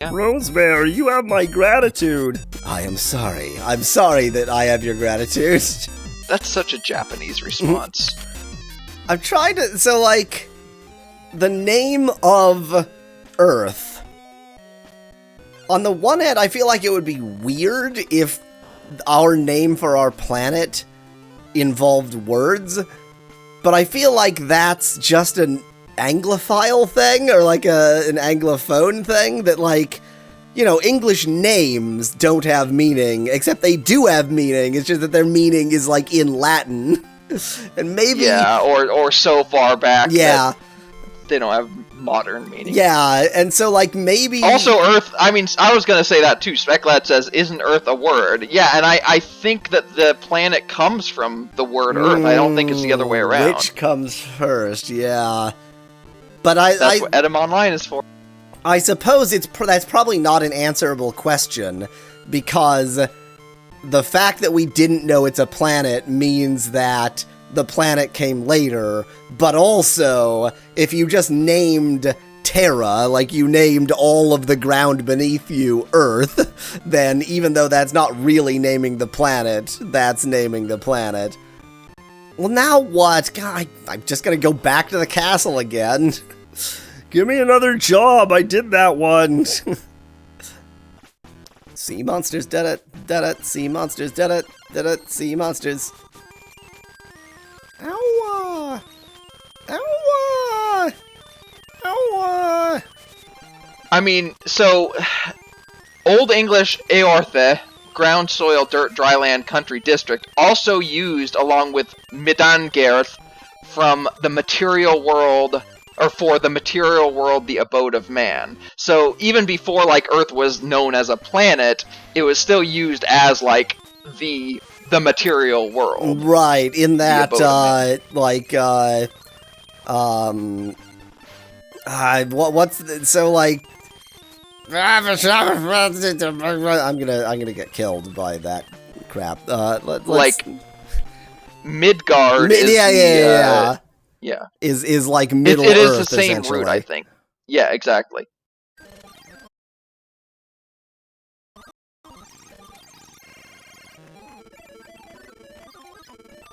Yeah. Rosebear, you have my gratitude. I am sorry. I'm sorry that I have your gratitude. That's such a Japanese response. I'm trying to... So, like, the name of Earth. On the one hand, I feel like it would be weird if our name for our planet involved words, but I feel like that's just an Anglophile thing, or like an Anglophone thing, that, like, you know, English names don't have meaning, except they do have meaning. It's just that their meaning is, like, in Latin. And maybe... Yeah, or so far back yeah, that they don't have modern meaning. yeah, and so, like, maybe... Also, Earth, I mean, I was going to say that too. Speculad says, isn't Earth a word? Yeah, and I think that the planet comes from the word Earth. I don't think it's the other way around. Which comes first, yeah. But That's what Edom Online is for. I suppose that's probably not an answerable question, because the fact that we didn't know it's a planet means that the planet came later, but also, if you just named Terra, like you named all of the ground beneath you Earth, then even though that's not really naming the planet, that's naming the planet. Well, now what? God, I'm just gonna go back to the castle again. Give me another job. I did that one. Sea monsters did it, sea monsters did it, sea monsters. Ow! Ow! Ow! I mean, so, Old English Eorthe, ground, soil, dirt, dryland, country, district, also used along with Midangerth from the material world, or for the material world, the abode of man. So even before, like, Earth was known as a planet, it was still used as, like, the material world. Right, in that, so, like, I'm gonna get killed by that crap. Like, Midgard is yeah. Is like Middle It is Earth, the same root, I think. Yeah, exactly.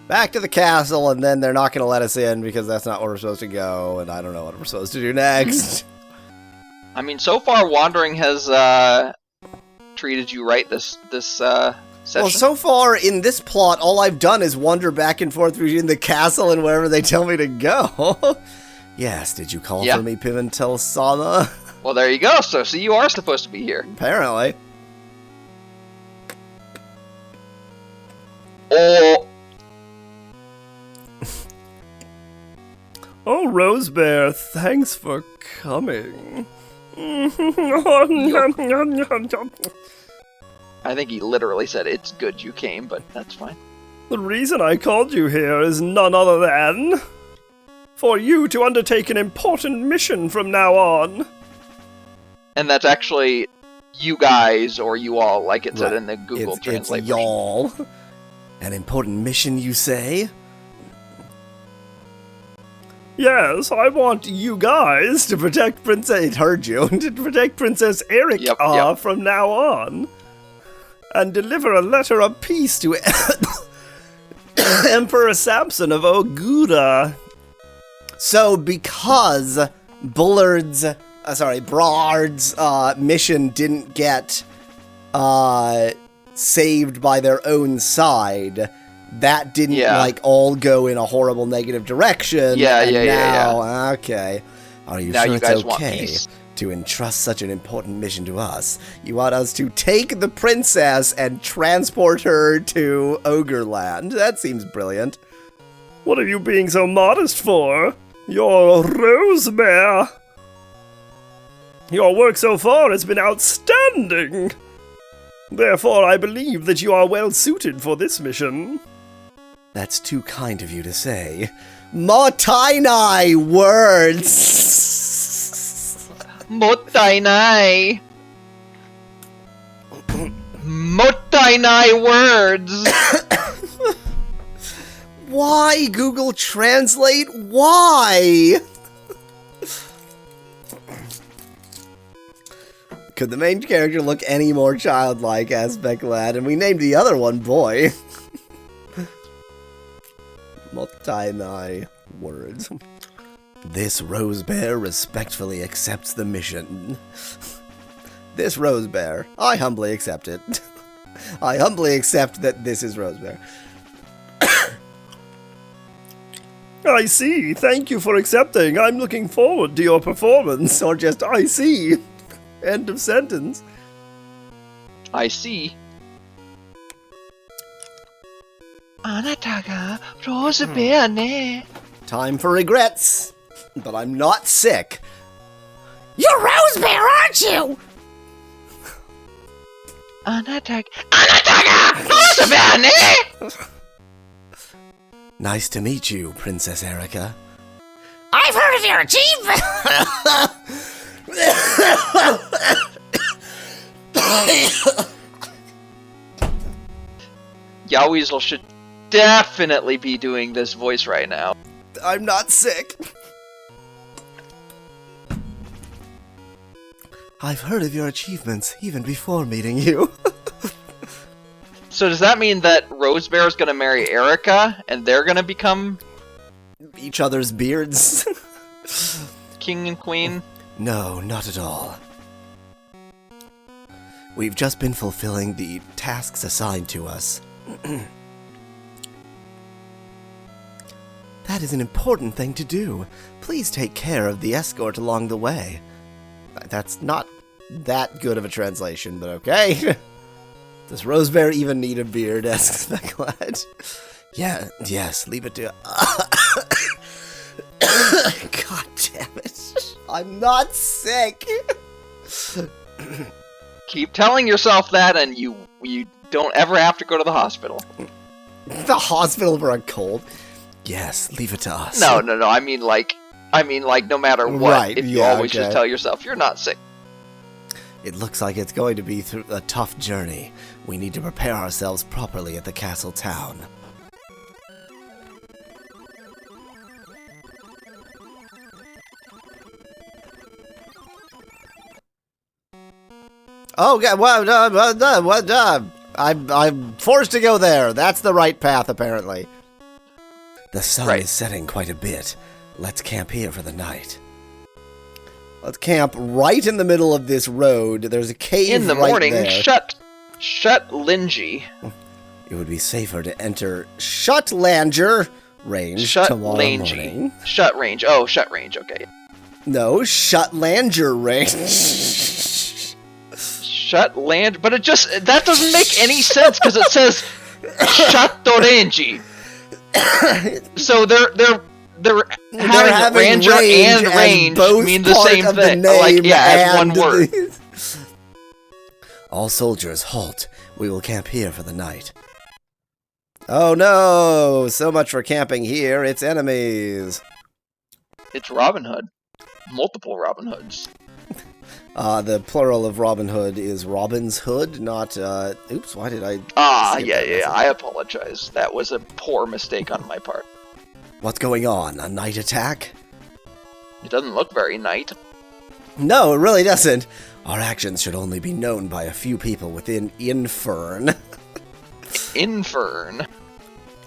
Back to the castle, and then they're not going to let us in because that's not where we're supposed to go, and I don't know what we're supposed to do next. I mean, so far, Wandering has treated you right this session. Well, so far in this plot, all I've done is wander back and forth between the castle and wherever they tell me to go. Yes, did you call for me, Pimentel-sama? Well, there you go. So you are supposed to be here. Apparently. Oh. Oh, Rosebear, thanks for coming. I think he literally said, it's good you came, but that's fine. The reason I called you here is none other than for you to undertake an important mission from now on. And that's actually you guys, or you all, like it said in the Google Translate. It's y'all. An important mission, you say? Yes, I want you guys to protect Princess... It heard you. To protect Princess Erika from now on. And deliver a letter of peace to Emperor Samson of Ogura. So, because Bullard's mission didn't get saved by their own side, that didn't like all go in a horrible negative direction. Yeah. Okay. Are you now sure you it's guys want okay peace? To entrust such an important mission to us? You want us to take the princess and transport her to Ogreland? That seems brilliant. What are you being so modest for? You're Rosebear. Your work so far has been outstanding. Therefore, I believe that you are well suited for this mission. That's too kind of you to say. Motainai words! Motainai! Motainai words! Why, Google Translate? Why? Could the main character look any more childlike, asked Becklad, and we named the other one Boy. Multi words. This rose bear respectfully accepts the mission. This rose bear, I humbly accept it. I humbly accept that this is rose bear. I see. Thank you for accepting. I'm looking forward to your performance. Or just, I see. End of sentence. I see. Anataga, rose bear ne. Time for regrets. But I'm not sick. You're rose bear, aren't you? Anataga, rose bear ne. Nice to meet you, Princess Erica. I've heard of your achievement! Yaweasel should definitely be doing this voice right now. I'm not sick. I've heard of your achievements even before meeting you. So does that mean that Rose Bear is going to marry Erica, and they're going to become Each other's beards? king and queen? No, not at all. We've just been fulfilling the tasks assigned to us. That is an important thing to do. Please take care of the escort along the way. That's not that good of a translation, but okay. Does Rosebear even need a beard? Asks Becklad. Yeah, yes, leave it to... God damn it. I'm not sick. Keep telling yourself that, and you don't ever have to go to the hospital. The hospital for a cold? Yes, leave it to us. No. I mean, like, no matter what, Right, if you yeah, always okay. just tell yourself you're not sick. It looks like it's going to be a tough journey. We need to prepare ourselves properly at the castle town. Oh, God, I'm forced to go there. That's the right path, apparently. The sun Right. is setting quite a bit. Let's camp here for the night. Let's camp right in the middle of this road. There's a cave In the right morning, there. shut Linji. It would be safer to enter Shutlanger range Shut tomorrow Langy. morning. Shut range. Oh, shut range. Okay. No, Shutlanger range. Shut land, but that doesn't make any sense because it says shut Dorenji. So they're having ranger and range both mean the part same of the thing. name As one and word. All soldiers, halt. We will camp here for the night. Oh no! So much for camping here. It's enemies. It's Robin Hood. Multiple Robin Hoods. The plural of Robin Hood is Robin's Hood, not, oops, why did I... skip that message? I apologize. That was a poor mistake on my part. What's going on? A night attack? It doesn't look very night. No, it really doesn't. Our actions should only be known by a few people within Infern. Infern.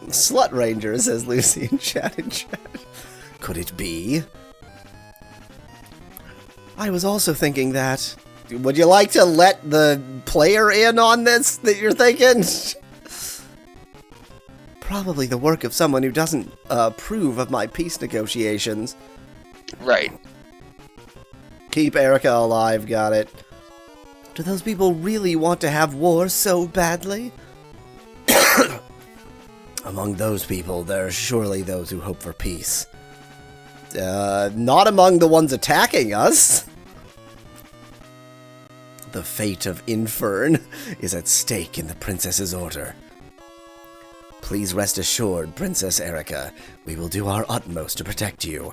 Slut Ranger, says Lucy in chat. Could it be? I was also thinking that... Would you like to let the player in on this that you're thinking? Probably the work of someone who doesn't approve of my peace negotiations. Right. Keep Erica alive, got it. Do those people really want to have war so badly? Among those people, there are surely those who hope for peace. Not among the ones attacking us. The fate of Infern is at stake in the princess's order. Please rest assured, Princess Erica, we will do our utmost to protect you.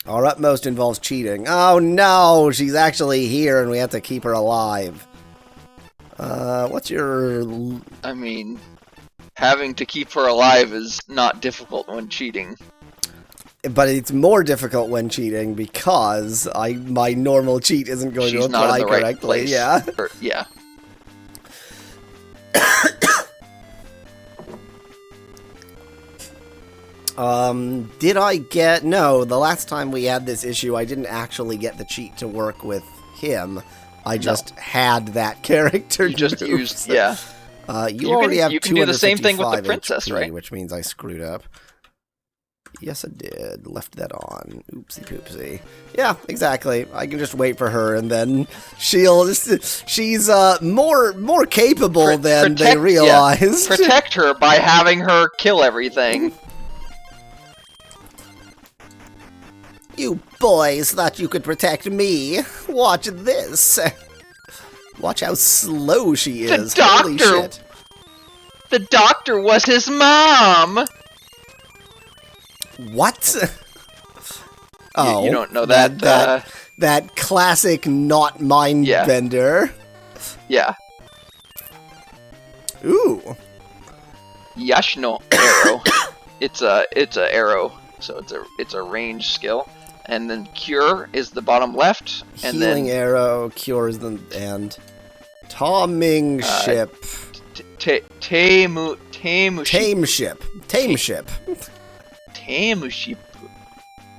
Our utmost involves cheating. Oh no, she's actually here and we have to keep her alive. What's your... I mean, having to keep her alive is not difficult when cheating. But it's more difficult when cheating because my normal cheat isn't going She's to not apply in the right correctly. place. Yeah. Yeah. Did I get... No, the last time we had this issue, I didn't actually get the cheat to work with him. I just had that character. You just move, used, so- yeah. You already have you can do the same thing with the 255 princess, HP, right? which means I screwed up. Yes, I did. Left that on. Oopsie poopsie. Yeah, exactly. I can just wait for her, and then she's more capable than they realized. Yeah. Protect her by having her kill everything. You boys thought you could protect me. Watch this. Watch how slow she is. Holy shit. The doctor was his mom! What? Oh, you don't know that, that classic not mind bender. Yeah. Ooh. Yashno arrow. It's a arrow, so it's a range skill. And then cure is the bottom left, and Healing then arrow, cures and Taming ship. Tame ship.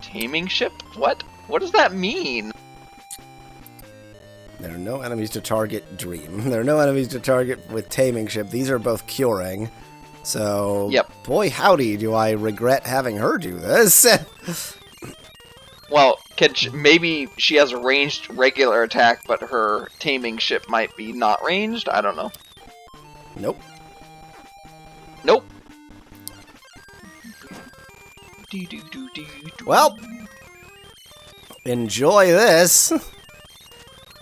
Taming ship? What? What does that mean? There are no enemies to target Dream. There are no enemies to target with Taming ship. These are both curing. So, boy howdy, do I regret having her do this. Well, maybe she has a ranged regular attack, but her taming ship might be not ranged? I don't know. Nope. Nope. Well, enjoy this.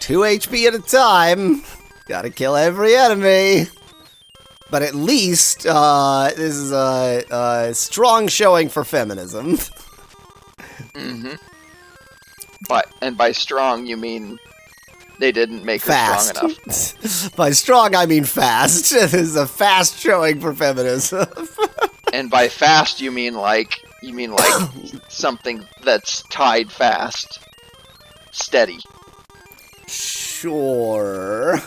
2 HP at a time. Gotta kill every enemy. But at least, this is a strong showing for feminism. Mm-hmm. And by strong, you mean they didn't make her fast. strong enough. By strong, I mean fast. This is a fast showing for feminism. And by fast, you mean like something that's tied fast, steady. Sure.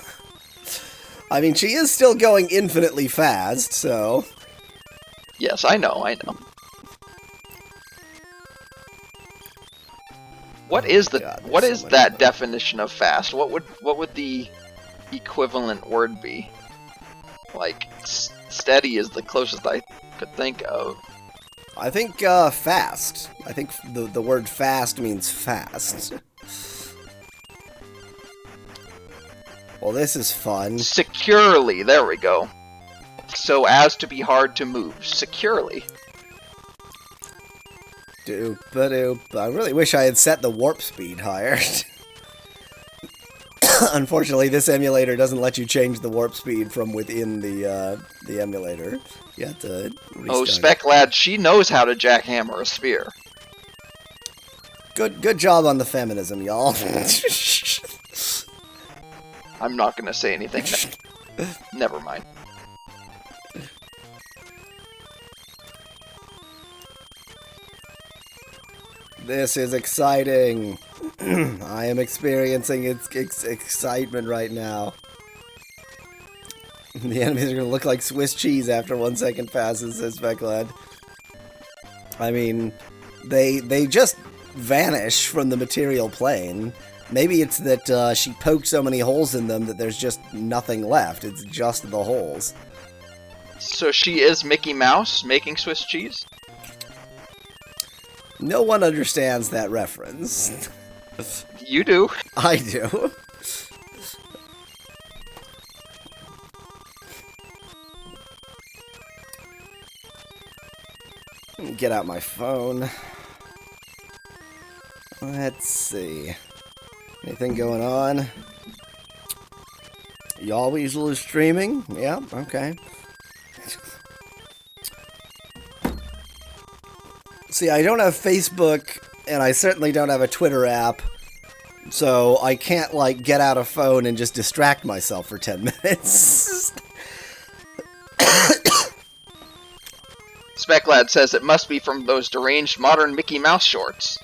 I mean, she is still going infinitely fast, so... Yes, I know. What is that definition of fast? What would the equivalent word be? Like, steady is the closest I could think of. I think, fast. I think the word fast means fast. Well, this is fun. Securely, there we go. So as to be hard to move. Securely. Doop-a-doop. I really wish I had set the warp speed higher. Unfortunately, this emulator doesn't let you change the warp speed from within the emulator. You have to restart. Oh, Spec Lad, she knows how to jackhammer a spear. Good job on the feminism, y'all. I'm not gonna say anything. Never mind. This is exciting. I am experiencing excitement right now. The enemies are going to look like Swiss cheese after 1 second passes, says Specklad. I mean, they just vanish from the material plane. Maybe it's that she poked so many holes in them that there's just nothing left. It's just the holes. So she is Mickey Mouse making Swiss cheese? No one understands that reference. You do. I do. Get out my phone. Let's see. Anything going on? Y'all Weasel is streaming? Yeah, okay. See, I don't have Facebook, and I certainly don't have a Twitter app, so I can't, like, get out a phone and just distract myself for 10 minutes. Speclad says it must be from those deranged modern Mickey Mouse shorts.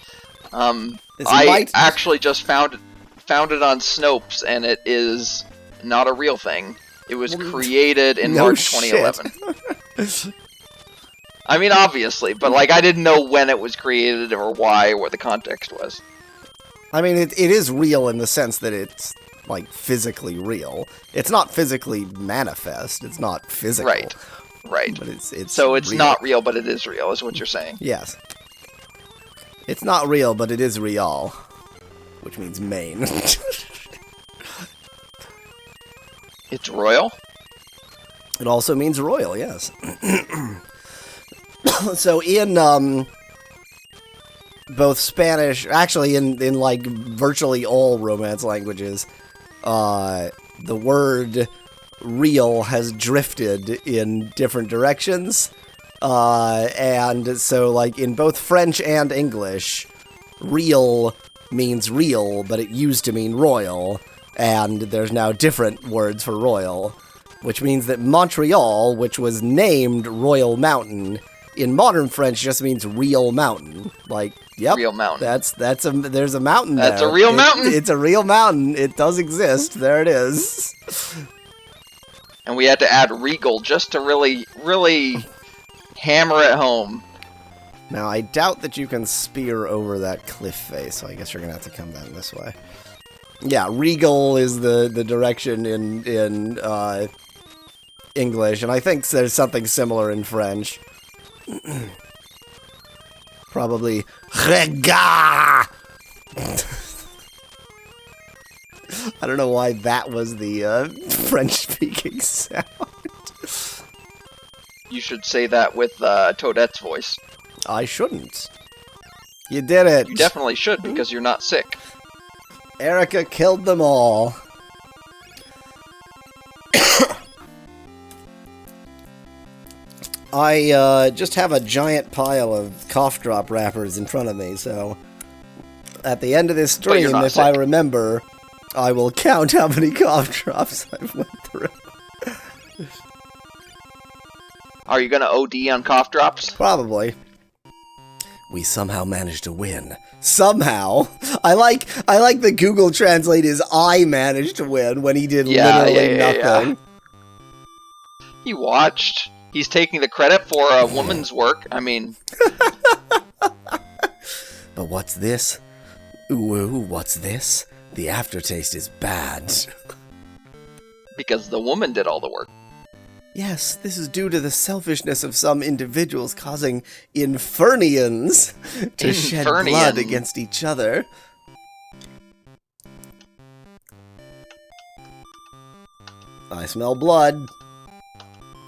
I might- actually just found it on Snopes, and it is not a real thing. It was created in No March shit. 2011. I mean, obviously, but like I didn't know when it was created or why or what the context was. I mean, it is real in the sense that it's, like, physically real. It's not physically manifest. It's not physical. Right. But it's So it's real. not real, but it is real, is what you're saying. Yes. It's not real, but it is real. Which means Maine. It's royal? It also means royal, yes. So in both Spanish, actually in like virtually all Romance languages, the word real has drifted in different directions. And so like in both French and English, real means real, but it used to mean royal, and there's now different words for royal, which means that Montreal, which was named Royal Mountain, in modern French just means real mountain. Like, yep, Real mountain. there's a mountain there. That's a real mountain. It's a real mountain. It does exist. There it is. And we had to add regal just to really, really hammer it home. Now, I doubt that you can spear over that cliff face, so I guess you're gonna have to come down this way. Yeah, regal is the direction in English, and I think there's something similar in French. Probably Rega. I don't know why that was the French-speaking sound. You should say that with Toadette's voice. I shouldn't. You did it. You definitely should, because you're not sick. Erica killed them all. I just have a giant pile of cough drop wrappers in front of me, so at the end of this But you're stream, not if I sick. remember, I will count how many cough drops I've went through. Are you gonna OD on cough drops? Probably. We somehow managed to win. Somehow. I like the Google Translate is I managed to win when he did literally nothing. He watched. He's taking the credit for a woman's work. I mean, But what's this? Ooh, what's this? The aftertaste is bad. because the woman did all the work. Yes, this is due to the selfishness of some individuals causing Infernians to shed blood Infernian. against each other. I smell blood.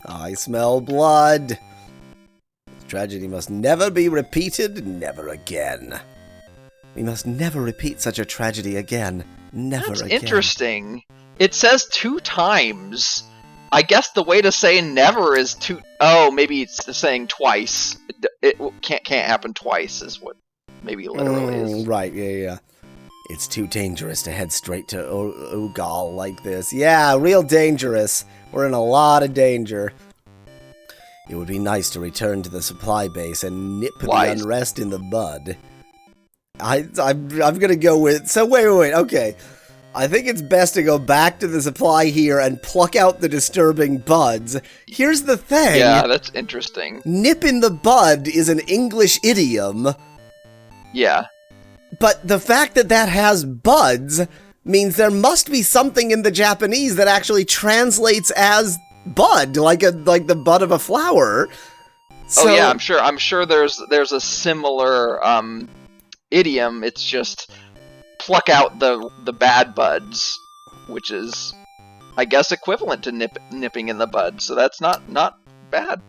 I smell blood. This tragedy must never be repeated, never again. We must never repeat such a tragedy again. Never That's again. interesting. It says 2 times. I guess the way to say never is to. Oh, maybe it's saying twice. It can't happen twice, is what maybe literally is. Right, yeah. It's too dangerous to head straight to Ugal like this. Yeah, real dangerous. We're in a lot of danger. It would be nice to return to the supply base and nip Why? the unrest in the bud. I'm gonna go with. So wait. Okay, I think it's best to go back to the supply here and pluck out the disturbing buds. Here's the thing. Yeah, that's interesting. Nip in the bud is an English idiom. Yeah. But the fact that that has buds means there must be something in the Japanese that actually translates as bud, like the bud of a flower. Oh yeah, I'm sure there's a similar idiom. It's just pluck out the bad buds, which is I guess equivalent to nipping in the bud. So that's not bad.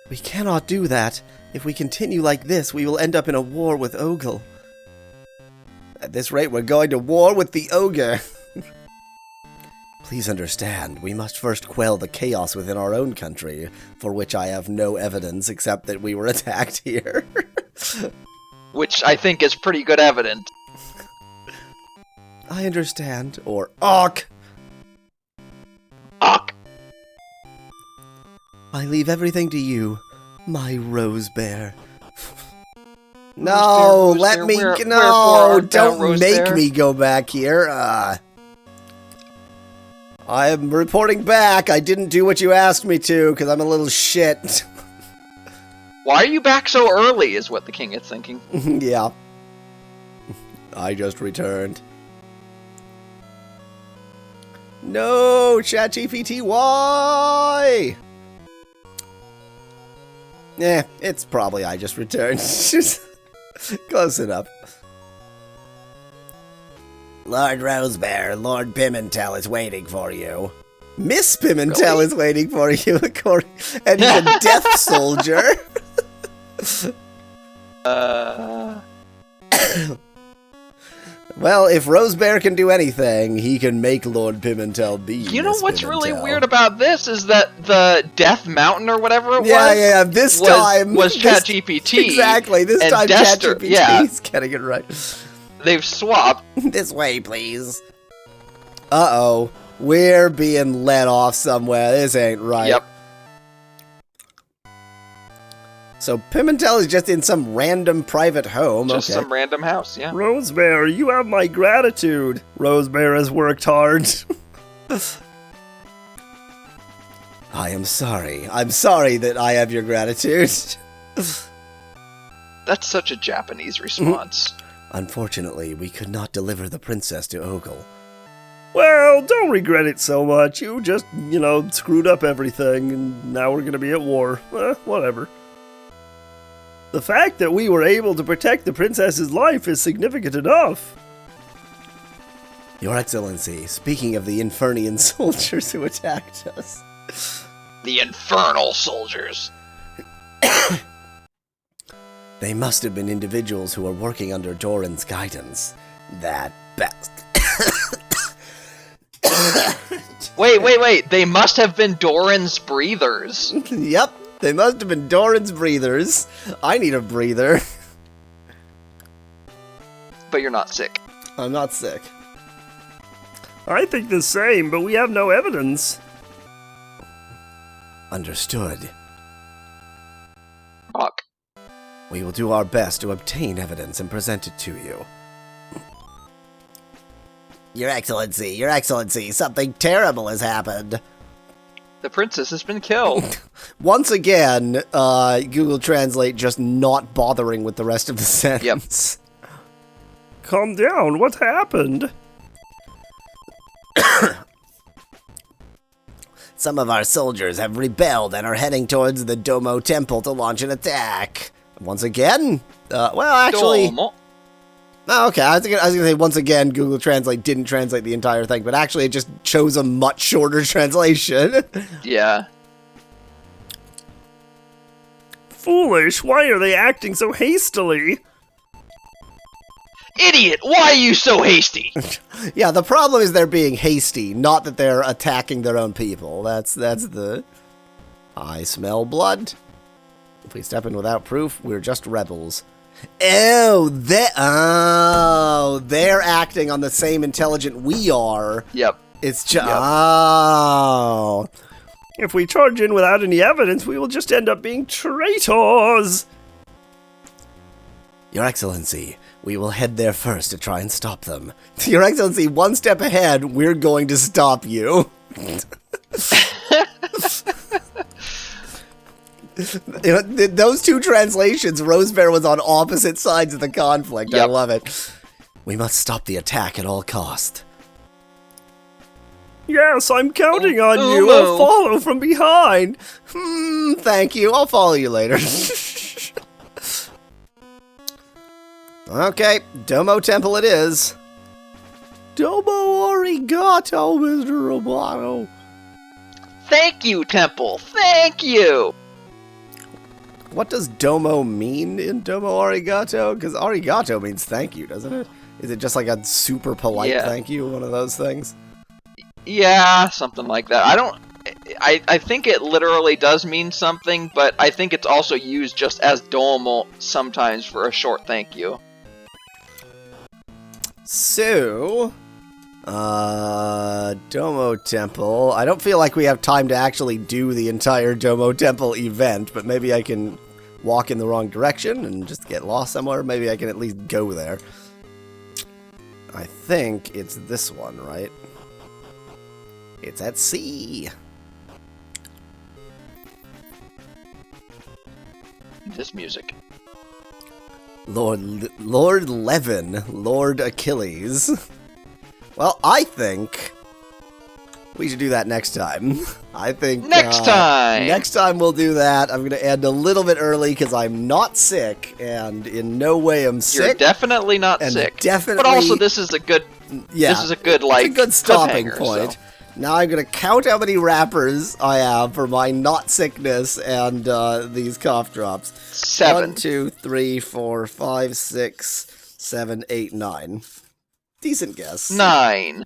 We cannot do that. If we continue like this, we will end up in a war with Ogle. At this rate, we're going to war with the ogre. Please understand, we must first quell the chaos within our own country, for which I have no evidence except that we were attacked here. Which I think is pretty good evidence. I understand. Or Ark. Ugh. I leave everything to you. My rose bear. No, let me... No, don't make me go back here. I am reporting back. I didn't do what you asked me to, because I'm a little shit. Why are you back so early, is what the king is thinking. Yeah. I just returned. No, ChatGPT, why? It's probably I just returned. Close enough. Lord Rosebear, Lord Pimentel is waiting for you. Miss Pimentel is waiting for you, according, and he's a death soldier. Well, if Rosebear can do anything, he can make Lord Pimentel be. You know what's really weird about this is that the Death Mountain or whatever it was. Yeah. This time was ChatGPT. Exactly. This time ChatGPT is getting it right. They've swapped. This way, please. Uh-oh. We're being let off somewhere. This ain't right. Yep. So Pimentel is just in some random private home. Just some random house, yeah. Rosebear, you have my gratitude. Rosebear has worked hard. I am sorry. I'm sorry that I have your gratitude. That's such a Japanese response. Unfortunately, we could not deliver the princess to Ogle. Well, don't regret it so much. You just, screwed up everything, and now we're gonna be at war. Whatever. The fact that we were able to protect the princess's life is significant enough. Your Excellency, speaking of the Infernian soldiers who attacked us. The infernal soldiers. They must have been individuals who were working under Doran's guidance. That best. Wait. They must have been Doran's breathers. Yep. They must have been Doran's breathers. I need a breather. But you're not sick. I'm not sick. I think the same, but we have no evidence. Understood. Fuck. We will do our best to obtain evidence and present it to you. Your Excellency, something terrible has happened. The princess has been killed. Once again, Google Translate just not bothering with the rest of the sentence. Yep. Calm down, what happened? Some of our soldiers have rebelled and are heading towards the Domo Temple to launch an attack. Once again? Domo. Oh, okay, I was gonna say once again, Google Translate didn't translate the entire thing, but actually it just chose a much shorter translation. Yeah. Foolish, why are they acting so hastily? Idiot, why are you so hasty? Yeah, the problem is they're being hasty, not that they're attacking their own people. That's the... I smell blood. If we step in without proof, we're just rebels. They're acting on the same intelligent we are. Yep. It's just... Yep. Oh. If we charge in without any evidence, we will just end up being traitors. Your Excellency, we will head there first to try and stop them. Your Excellency, one step ahead, we're going to stop you. Those two translations, Rosebear was on opposite sides of the conflict. Yep. I love it. We must stop the attack at all cost. Yes, I'm counting on you. I'll follow from behind. Thank you. I'll follow you later. Okay, Domo Temple it is. Domo arigato, Mr. Roboto. Thank you, Temple. Thank you. What does domo mean in Domo arigato? Because arigato means thank you, doesn't it? Is it just like a super polite thank you, one of those things? Yeah, something like that. I think it literally does mean something, but I think it's also used just as domo sometimes for a short thank you. So, Domo Temple. I don't feel like we have time to actually do the entire Domo Temple event, but maybe I can walk in the wrong direction and just get lost somewhere. Maybe I can at least go there. I think it's this one, right? It's at sea. This music. Lord Levin, Lord Achilles. Well, I think we should do that next time. I think Next time! Next time we'll do that. I'm going to end a little bit early because I'm not sick, and in no way am sick. You're definitely not and sick. definitely, but also, this is a good. Yeah, this is a good like. It's a good stopping cliffhanger, point. So. Now I'm going to count how many wrappers I have for my not sickness and these cough drops. 7. 1, 2, 3, 4, 5, 6, 7, 8, 9. Decent guess. 9.